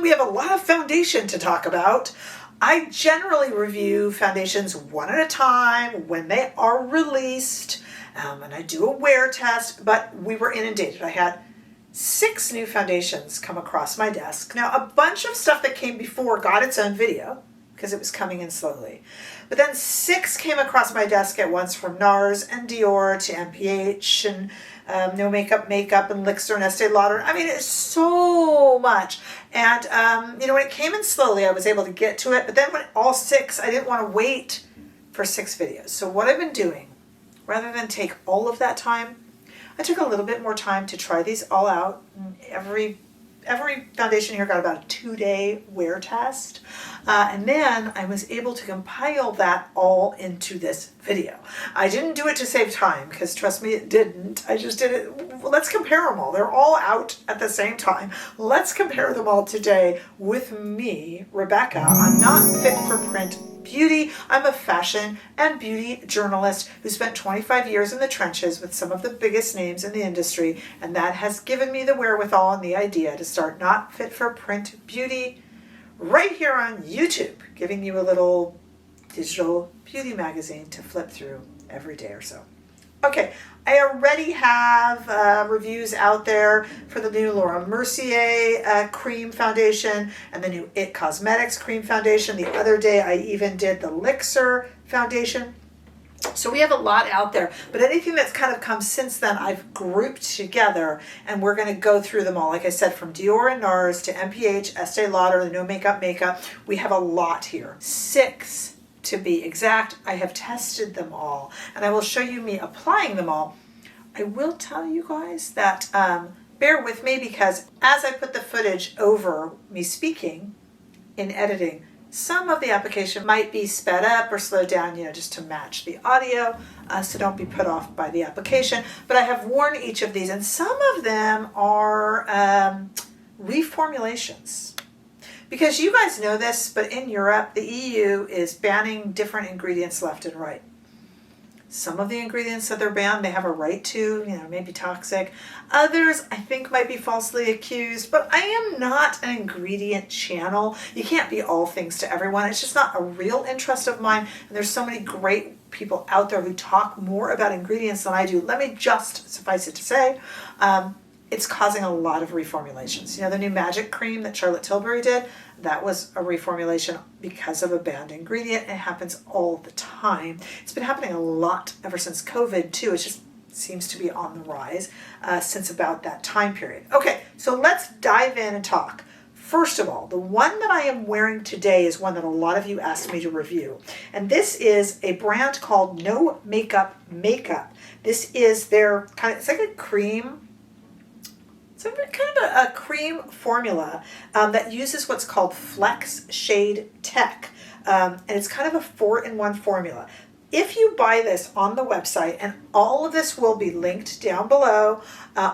we have a lot of foundation to talk about. I generally review foundations one at a time when they are released, and I do a wear test, but we were inundated. I had 6 new foundations come across my desk. Now, a bunch of stuff that came before got its own video because it was coming in slowly. But then 6 came across my desk at once, from Nars and Dior to MPH and No Makeup and Elixir and Estee Lauder. I mean, it's so much. And, when it came in slowly, I was able to get to it. But then when all 6, I didn't want to wait for 6 videos. So what I've been doing, rather than take all of that time, I took a little bit more time to try these all out. Every foundation here got about a 2-day wear test. And then I was able to compile that all into this video. I didn't do it to save time, because trust me, it didn't. I just did it. Well, let's compare them all. They're all out at the same time. Let's compare them all today with me, Rebecca, on Not Fit for Print Beauty. I'm a fashion and beauty journalist who spent 25 years in the trenches with some of the biggest names in the industry, and that has given me the wherewithal and the idea to start Not Fit for Print Beauty right here on YouTube, giving you a little digital beauty magazine to flip through every day or so. Okay, I already have reviews out there for the new Laura Mercier cream foundation and the new IT Cosmetics cream foundation. The other day I even did the Elixir foundation. So we have a lot out there, but anything that's kind of come since then, I've grouped together, and we're going to go through them all. Like I said, from Dior and Nars to MPH, Estee Lauder, the No Makeup, we have a lot here. 6 to be exact. I have tested them all, and I will show you me applying them all. I will tell you guys that bear with me, because as I put the footage over me speaking in editing, some of the application might be sped up or slowed down, just to match the audio, so don't be put off by the application. But I have worn each of these, and some of them are reformulations. Because you guys know this, but in Europe, the EU is banning different ingredients left and right. Some of the ingredients that they're banned, they have a right to, maybe toxic. Others, I think, might be falsely accused, but I am not an ingredient channel. You can't be all things to everyone. It's just not a real interest of mine, and there's so many great people out there who talk more about ingredients than I do. Let me just suffice it to say, it's causing a lot of reformulations. The new Magic Cream that Charlotte Tilbury did, that was a reformulation because of a banned ingredient. It happens all the time. It's been happening a lot ever since COVID too. It just seems to be on the rise since about that time period. Okay, so let's dive in and talk. First of all, the one that I am wearing today is one that a lot of you asked me to review. And this is a brand called No Makeup. This is their it's like a cream. So kind of a cream formula that uses what's called Flex Shade Tech. And it's kind of a 4-in-1 formula. If you buy this on the website, and all of this will be linked down below,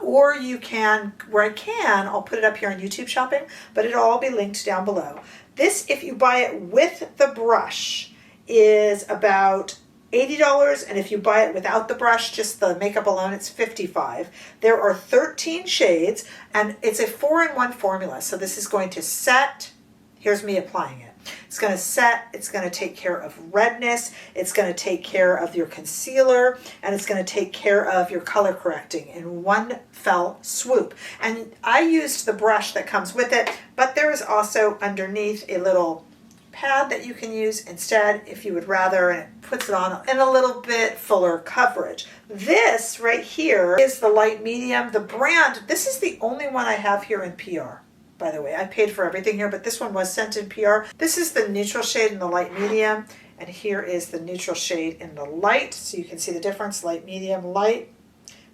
or you can, I'll put it up here on YouTube Shopping, but it'll all be linked down below. This, if you buy it with the brush, is about $80, and if you buy it without the brush, just the makeup alone, it's $55. There are 13 shades, and it's a 4-in-1 formula. So this is going to set. Here's me applying it. It's going to set, it's going to take care of redness, it's going to take care of your concealer, and it's going to take care of your color correcting in one fell swoop. And I used the brush that comes with it, but there is also underneath a little pad that you can use instead if you would rather, and it puts it on in a little bit fuller coverage. This right here is the light medium. The brand, this is the only one I have here in PR. By the way, I paid for everything here, but this one was sent in PR. This is the neutral shade in the light medium, and here is the neutral shade in the light, so you can see the difference, light, medium, light.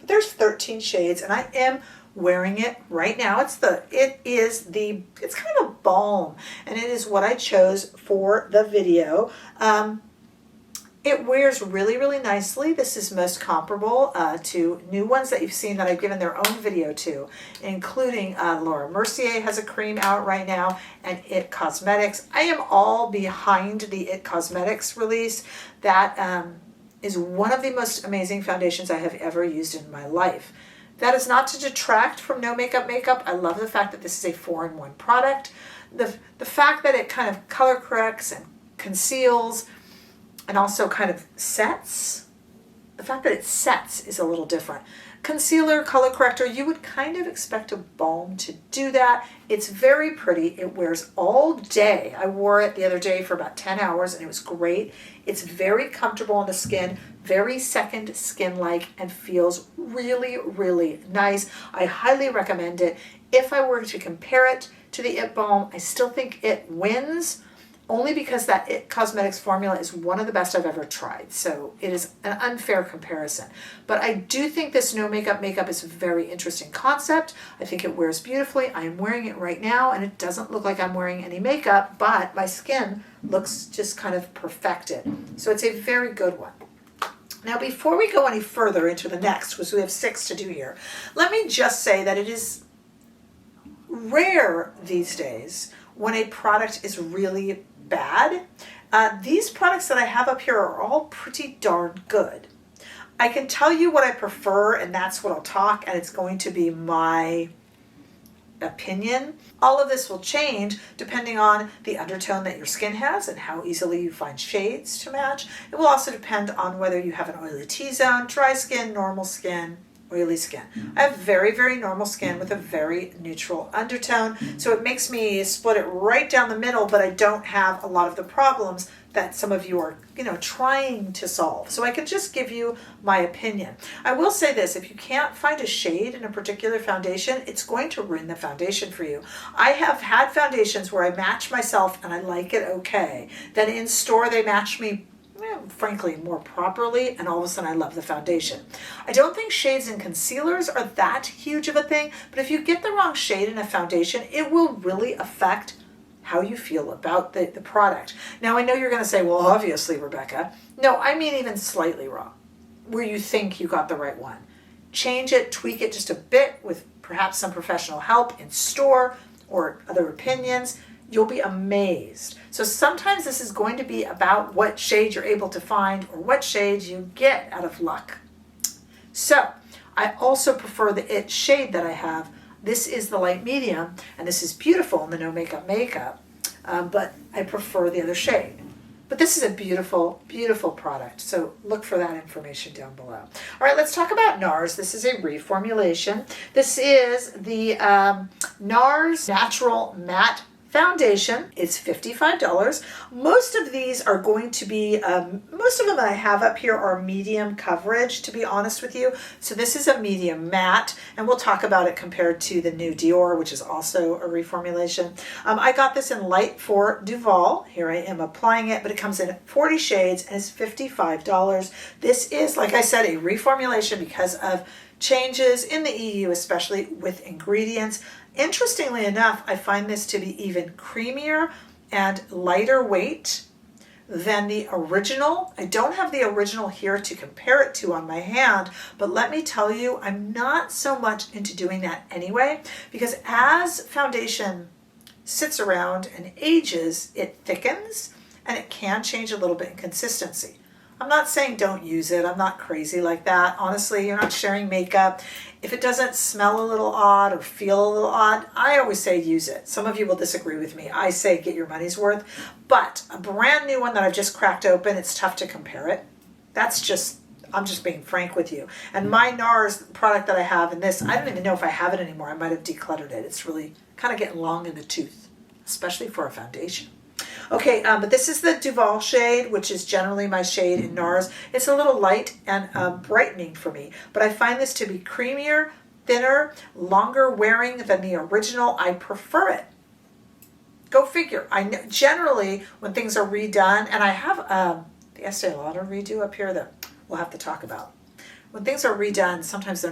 But there's 13 shades, and I am wearing it right now. It's kind of a balm, and it is what I chose for the video. It wears really, really nicely. This is most comparable to new ones that you've seen that I've given their own video to, including Laura Mercier has a cream out right now, and IT Cosmetics. I am all behind the IT Cosmetics release. That is one of the most amazing foundations I have ever used in my life. That is not to detract from No Makeup Makeup. I love the fact that this is a 4-in-1 product. The fact that it kind of color corrects and conceals and also kind of sets. The fact that it sets is a little different. Concealer, color corrector, you would kind of expect a balm to do that. It's very pretty. It wears all day. I wore it the other day for about 10 hours and it was great. It's very comfortable on the skin, very second skin-like, and feels really, really nice. I highly recommend it. If I were to compare it to the IT Balm, I still think it wins, only because that IT Cosmetics formula is one of the best I've ever tried. So it is an unfair comparison. But I do think this No Makeup Makeup is a very interesting concept. I think it wears beautifully. I am wearing it right now and it doesn't look like I'm wearing any makeup, but my skin looks just kind of perfected. So it's a very good one. Now, before we go any further into the next, because we have 6 to do here, let me just say that it is rare these days when a product is really bad. These products that I have up here are all pretty darn good. I can tell you what I prefer, and that's what I'll talk, and it's going to be my opinion. All of this will change depending on the undertone that your skin has and how easily you find shades to match. It will also depend on whether you have an oily T-zone, dry skin, normal skin, oily skin. I have very, very normal skin with a very neutral undertone, so it makes me split it right down the middle, but I don't have a lot of the problems that some of you are, trying to solve. So I can just give you my opinion. I will say this, if you can't find a shade in a particular foundation, it's going to ruin the foundation for you. I have had foundations where I match myself and I like it okay. Then in store they match me frankly more properly, and all of a sudden I love the foundation. I don't think shades and concealers are that huge of a thing, but if you get the wrong shade in a foundation, it will really affect how you feel about the product. Now I know you're going to say, well, obviously, Rebecca. No, I mean even slightly wrong, where you think you got the right one. Change it, tweak it just a bit with perhaps some professional help in store or other opinions. You'll be amazed. So sometimes this is going to be about what shade you're able to find or what shades you get out of luck. So I also prefer the IT shade that I have. This is the light medium, and this is beautiful in the No Makeup Makeup, but I prefer the other shade. But this is a beautiful, beautiful product, so look for that information down below. All right, let's talk about Nars. This is a reformulation. This is the Nars Natural Matte Foundation. It's $55. Most of these are going to be, most of them I have up here are medium coverage, to be honest with you. So this is a medium matte, and we'll talk about it compared to the new Dior, which is also a reformulation. I got this in light for Duval. Here I am applying it, but it comes in 40 shades and it's $55. This is, like I said, a reformulation because of changes in the EU, especially with ingredients. Interestingly enough, I find this to be even creamier and lighter weight than the original. I don't have the original here to compare it to on my hand, but let me tell you, I'm not so much into doing that anyway, because as foundation sits around and ages, it thickens and it can change a little bit in consistency. I'm not saying don't use it. I'm not crazy like that. Honestly, you're not sharing makeup. If it doesn't smell a little odd or feel a little odd, I always say use it. Some of you will disagree with me. I say get your money's worth. But a brand new one that I've just cracked open, it's tough to compare it. I'm just being frank with you. And my NARS product that I have in this, I don't even know if I have it anymore. I might have decluttered it. It's really kind of getting long in the tooth, especially for a foundation. Okay, but this is the Duval shade, which is generally my shade in NARS. It's a little light and brightening for me, but I find this to be creamier, thinner, longer wearing than the original. I prefer it. Go figure. I know, generally, when things are redone, and I have the Estée Lauder redo up here that we'll have to talk about. When things are redone, sometimes they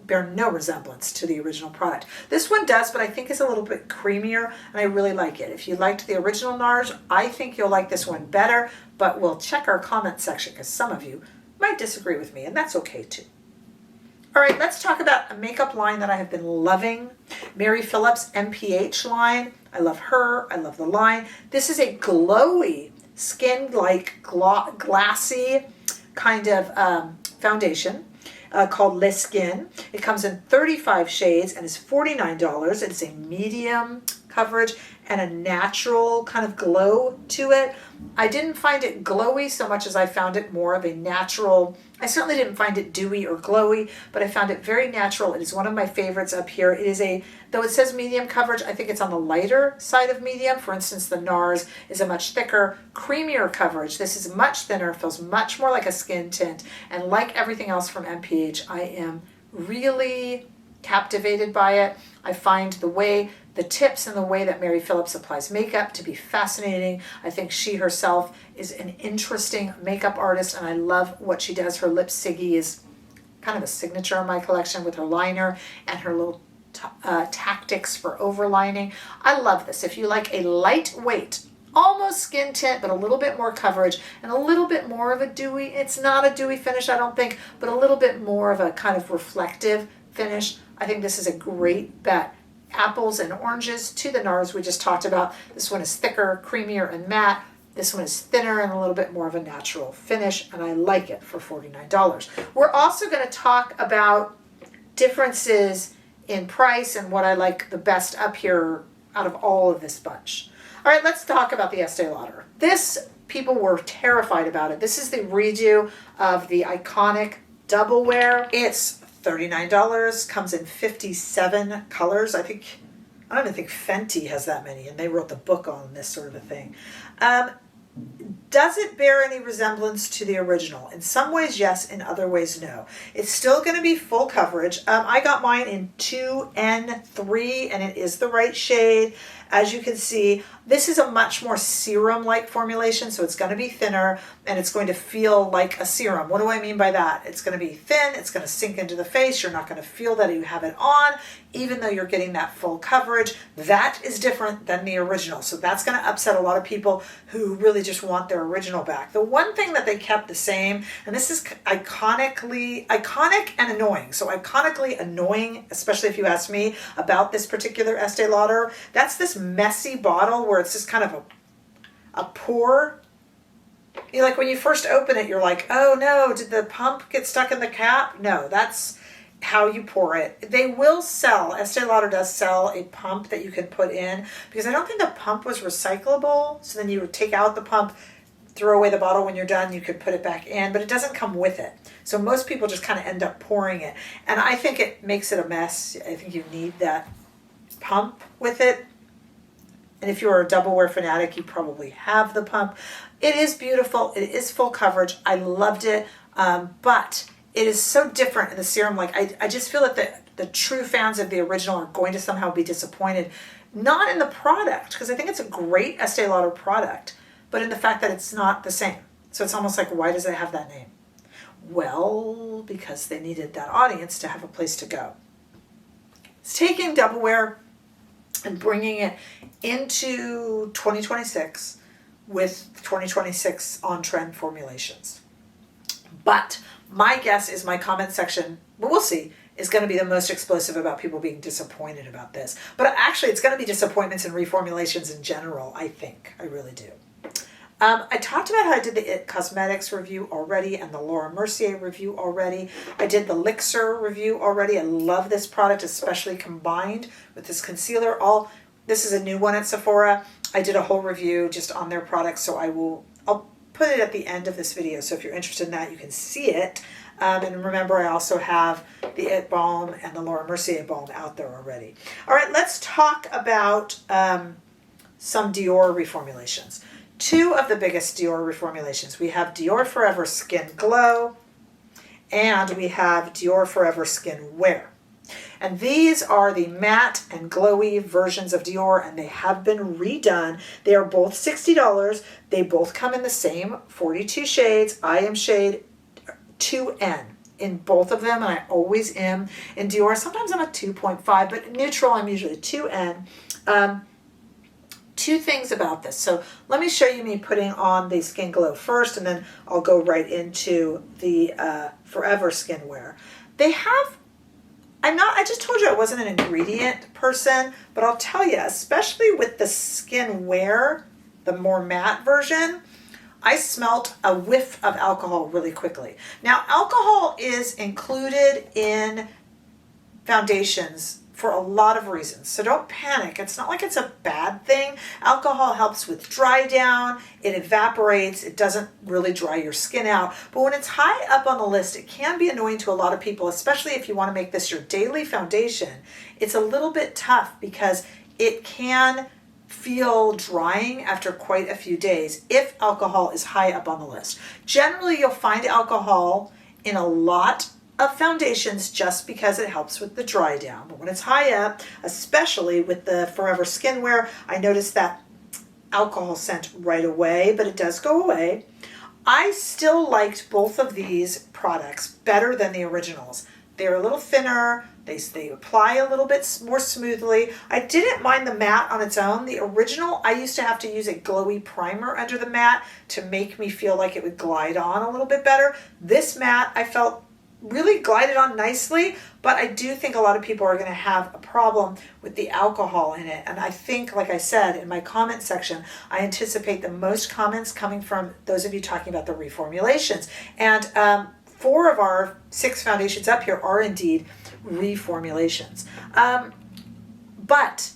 bear no resemblance to the original product. This one does, but I think it's a little bit creamier, and I really like it. If you liked the original NARS, I think you'll like this one better, but we'll check our comment section because some of you might disagree with me, and that's okay too. All right, let's talk about a makeup line that I have been loving. Mary Phillips MPH line. I love her. I love the line. This is a glowy, skin-like, glassy kind of foundation. called Le Skin. It comes in 35 shades and is $49. It's a medium coverage and a natural kind of glow to it. I didn't find it glowy so much as I found it more of a natural. I certainly didn't find it dewy or glowy, but I found it very natural. It is one of my favorites up here. It is though it says medium coverage, I think it's on the lighter side of medium. For instance, the Nars is a much thicker, creamier coverage. This is much thinner, feels much more like a skin tint. And like everything else from MPH, I am really captivated by it. I find the tips and the way that Mary Phillips applies makeup to be fascinating. I think she herself is an interesting makeup artist, and I love what she does. Her lip siggy is kind of a signature in my collection with her liner and her little tactics for overlining. I love this. If you like a lightweight, almost skin tint, but a little bit more coverage and a little bit more of a dewy, it's not a dewy finish, I don't think, but a little bit more of a kind of reflective finish, I think this is a great bet. Apples and oranges to the Nars we just talked about. This one is thicker, creamier, and matte. This one is thinner and a little bit more of a natural finish, and I like it for $49. We're also going to talk about differences in price and what I like the best up here out of all of this bunch. All right, let's talk about the Estee Lauder. This, people were terrified about it. This is the redo of the iconic Double Wear. It's $39, comes in 57 colors. I don't even think Fenty has that many, and they wrote the book on this sort of a thing. Does it bear any resemblance to the original? In some ways, yes. In other ways, no. It's still going to be full coverage. I got mine in 2N3, and it is the right shade. As you can see, this is a much more serum-like formulation, so it's going to be thinner, and it's going to feel like a serum. What do I mean by that? It's going to be thin, it's going to sink into the face, you're not going to feel that you have it on, even though you're getting that full coverage. That is different than the original, so that's going to upset a lot of people who really just want their original back. The one thing that they kept the same, and this is iconic and annoying, so iconically annoying, especially if you ask me about this particular Estee Lauder, that's this messy bottle where it's just kind of a pour. You know, like when you first open it, you're like, oh no, did the pump get stuck in the cap? No, that's how you pour it. They will sell, Estee Lauder does sell a pump that you can put in, because I don't think the pump was recyclable, so then you would take out the pump, throw away the bottle when you're done, you could put it back in, but it doesn't come with it. So most people just kind of end up pouring it. And I think it makes it a mess. I think you need that pump with it. And if you're a Double Wear fanatic, you probably have the pump. It is beautiful. It is full coverage. I loved it. But it is so different in the serum. Like I just feel that the true fans of the original are going to somehow be disappointed. Not in the product, because I think it's a great Estee Lauder product, but in the fact that it's not the same. So it's almost like, why does it have that name? Well, because they needed that audience to have a place to go. It's taking Double Wear and bringing it into 2026 with 2026 on-trend formulations. But my guess is my comment section, but we'll see, is going to be the most explosive about people being disappointed about this. But actually, it's going to be disappointments and reformulations in general, I think. I really do. I talked about how I did the IT Cosmetics review already and the Laura Mercier review already. I did the Lixer review already. I love this product, especially combined with this concealer. This is a new one at Sephora. I did a whole review just on their products, so I'll put it at the end of this video. So if you're interested in that, you can see it. And remember, I also have the IT Balm and the Laura Mercier Balm out there already. All right, let's talk about some Dior reformulations. Two of the biggest Dior reformulations. We have Dior Forever Skin Glow and we have Dior Forever Skin Wear. And these are the matte and glowy versions of Dior, and they have been redone. They are both $60. They both come in the same 42 shades. I am shade 2N in both of them, and I always am in Dior. Sometimes I'm a 2.5, but neutral, I'm usually 2N. Two things about this. So let me show you me putting on the Skin Glow first, and then I'll go right into the Forever Skin Wear. They have, I just told you I wasn't an ingredient person, but I'll tell you, especially with the Skin Wear, the more matte version, I smelt a whiff of alcohol really quickly. Now, alcohol is included in foundations for a lot of reasons. So don't panic. It's not like it's a bad thing. Alcohol helps with dry down. It evaporates. It doesn't really dry your skin out. But when it's high up on the list, it can be annoying to a lot of people, especially if you want to make this your daily foundation. It's a little bit tough because it can feel drying after quite a few days if alcohol is high up on the list. Generally, you'll find alcohol in a lot of foundations just because it helps with the dry down. But when it's high up, especially with the Forever Skin Wear, I noticed that alcohol scent right away, but it does go away. I still liked both of these products better than the originals. They're a little thinner, they apply a little bit more smoothly. I didn't mind the matte on its own. The original, I used to have to use a glowy primer under the matte to make me feel like it would glide on a little bit better. This matte, I felt really glided on nicely, but I do think a lot of people are going to have a problem with the alcohol in it. And I think, like I said, in my comment section, I anticipate the most comments coming from those of you talking about the reformulations. And 4 of our 6 foundations up here are indeed reformulations. But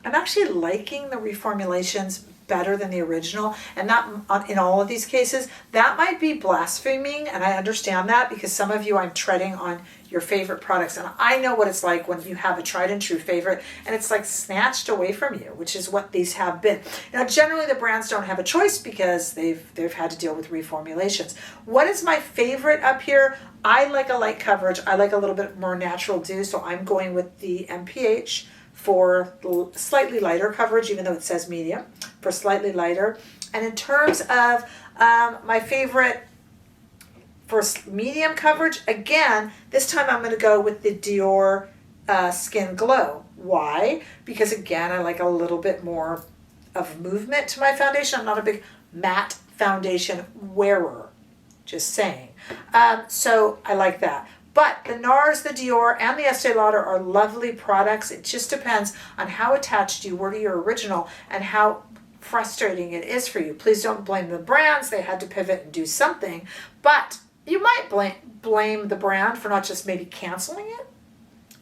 I'm actually liking the reformulations better than the original, and that in all of these cases, that might be blaspheming, and I understand that because some of you, I'm treading on your favorite products, and I know what it's like when you have a tried and true favorite and it's like snatched away from you, which is what these have been. Now, generally the brands don't have a choice because they've had to deal with reformulations. What is my favorite up here? I like a light coverage. I like a little bit more natural dew, so I'm going with the MPH for slightly lighter coverage, even though it says medium, for slightly lighter. And in terms of my favorite for medium coverage, again, this time I'm going to go with the Dior Skin Glow. Why? Because again, I like a little bit more of movement to my foundation. I'm not a big matte foundation wearer, just saying. So I like that. But the Nars, the Dior, and the Estee Lauder are lovely products. It just depends on how attached you were to your original and how frustrating it is for you. Please don't blame the brands. They had to pivot and do something. But you might blame the brand for not just maybe canceling it.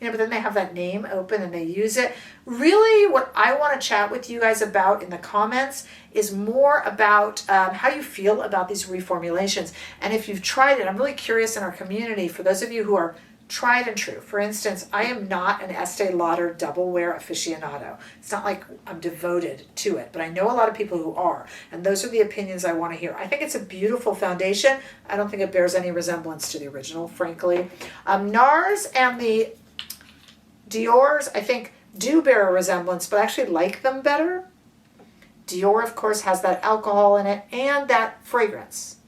But then they have that name open and they use it. Really, what I want to chat with you guys about in the comments is more about how you feel about these reformulations. And if you've tried it, I'm really curious in our community, for those of you who are tried and true. For instance, I am not an Estee Lauder double wear aficionado. It's not like I'm devoted to it, but I know a lot of people who are. And those are the opinions I want to hear. I think it's a beautiful foundation. I don't think it bears any resemblance to the original, frankly. Nars and the Dior's, I think, do bear a resemblance, but I actually like them better. Dior, of course, has that alcohol in it and that fragrance.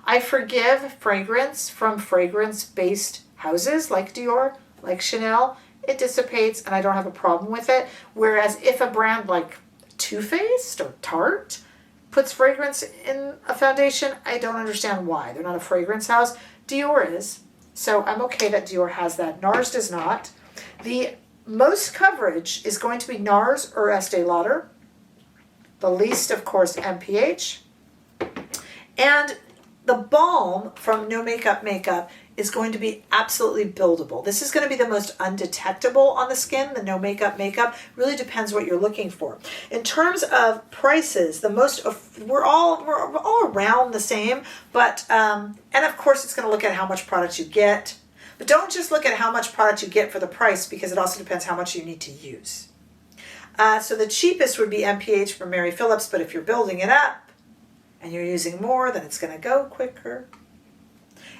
I forgive fragrance from fragrance-based houses like Dior, like Chanel. It dissipates and I don't have a problem with it. Whereas if a brand like Too Faced or Tarte puts fragrance in a foundation, I don't understand why. They're not a fragrance house. Dior is. So I'm okay that Dior has that. Nars does not. The most coverage is going to be Nars or Estee Lauder. The least, of course, MPH. And the balm from No Makeup Makeup is going to be absolutely buildable. This is going to be the most undetectable on the skin, the No Makeup Makeup. Really depends what you're looking for. In terms of prices, we're all around the same, but and of course it's going to look at how much product you get. But don't just look at how much product you get for the price, because it also depends how much you need to use. So the cheapest would be MPH from Mary Phillips, but if you're building it up and you're using more, then it's going to go quicker.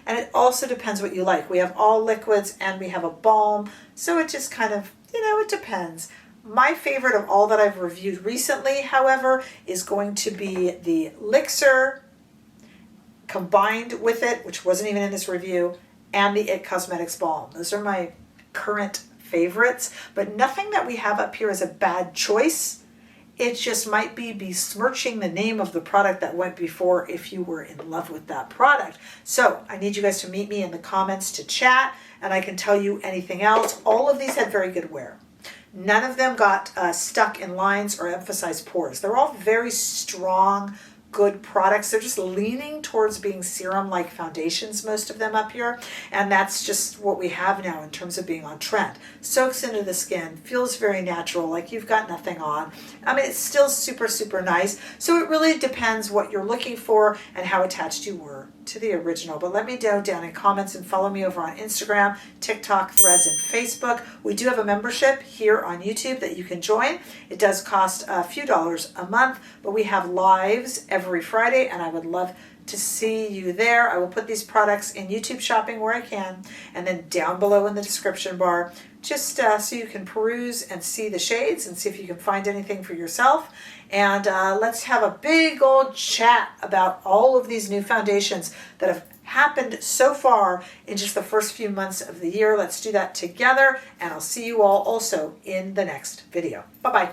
And it also depends what you like. We have all liquids and we have a balm, so it just kind of, it depends. My favorite of all that I've reviewed recently, however, is going to be the Elixir combined with it, which wasn't even in this review, and the IT Cosmetics Balm. Those are my current favorites, but nothing that we have up here is a bad choice. It just might be besmirching the name of the product that went before if you were in love with that product. So I need you guys to meet me in the comments to chat, and I can tell you anything else. All of these had very good wear. None of them got stuck in lines or emphasized pores. They're all very strong, good products. They're just leaning towards being serum-like foundations, most of them up here, and that's just what we have now in terms of being on trend. Soaks into the skin, feels very natural, like you've got nothing on. I mean, it's still super, super nice. So it really depends what you're looking for and how attached you were to the original. But let me know down in comments and follow me over on Instagram, TikTok, Threads, and Facebook. We do have a membership here on YouTube that you can join. It does cost a few dollars a month, but we have lives every Friday, and I would love to see you there. I will put these products in YouTube shopping where I can, and then down below in the description bar, just so you can peruse and see the shades and see if you can find anything for yourself. And let's have a big old chat about all of these new foundations that have happened so far in just the first few months of the year. Let's do that together, and I'll see you all also in the next video. Bye-bye.